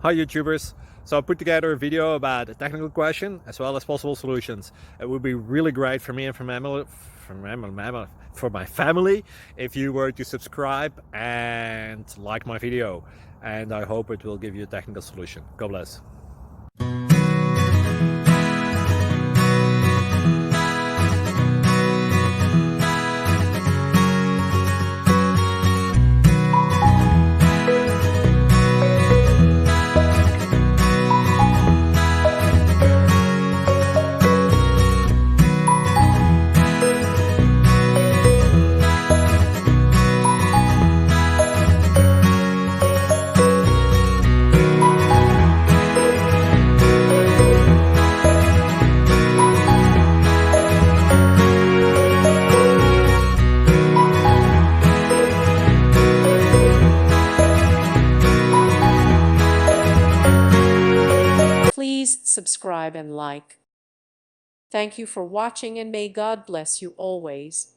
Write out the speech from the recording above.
Hi YouTubers! So I put together a video about a technical question as well as possible solutions. It would be really great for me and for my family if you were to subscribe and like my video, and I hope it will give you a technical solution. God bless. Please subscribe and like. Thank you for watching, and may God bless you always.